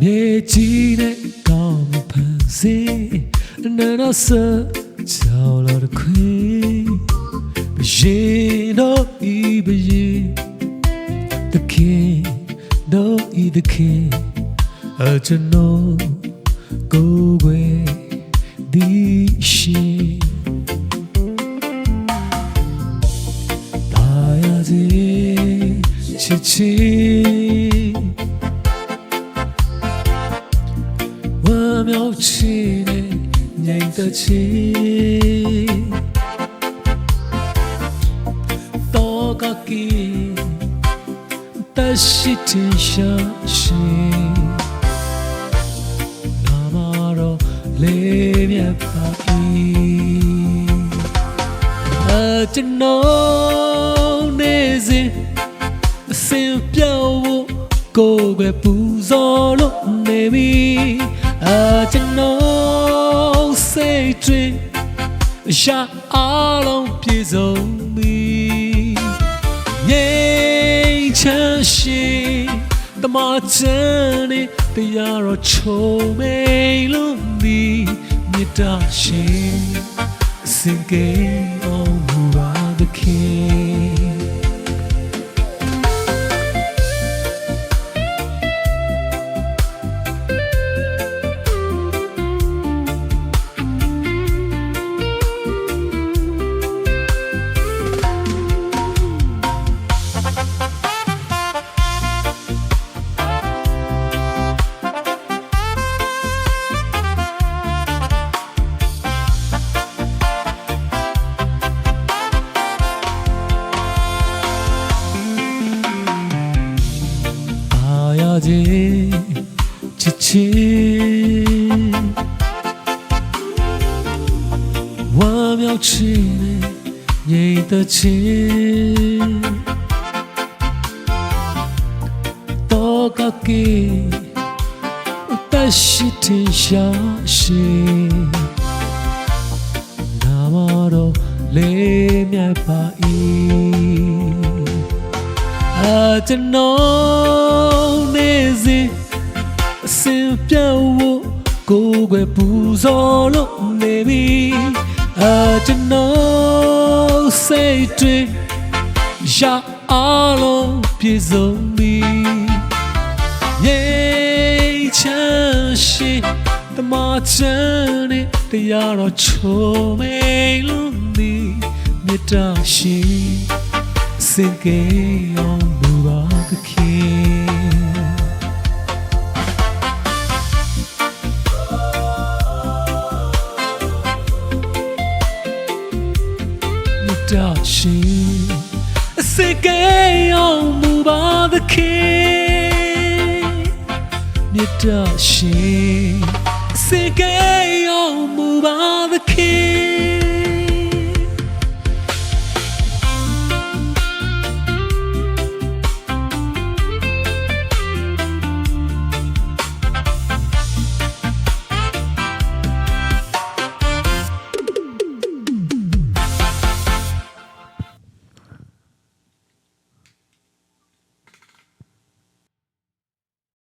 မြေကြီးနဲ့ကောင်းဖန်စီနာနာဆာချောလာတဲ့ခွေဘရင်တော့ဤဘရင်the king don't eat the king you know go away the shit 바야지 치치 와묘치네 냥다치 떠가기 다시 tin샤시 나마로 레미아파이 아저노 내지 심뼈고 고개 부서로 내미 아저노 세이트리 샤 알롱 피조미 예찬시 마찬이တရားချိုမိန်လို့ဒီမြတ်တာရှင်စင်ကေအောင်မူပါသခင်야지 지친 와묘치네 예이다친 떠가기 다시 tin샤시 나마로 레미아파이 아저노 내지 심뼈고 고개 부서로 내미 아저노 세이트리 샤 알롱 피조미 예찬시 마찬이တရားချိုမိန်လို့ဒီမြတ်တာရှင်စင်ကေအောင်မူပါသခင်မြတ်တာရှင်စင်ကေအောင်မူပါသခင်မြတ်တာရှင်စင်ကေအောင်မူပါသခင်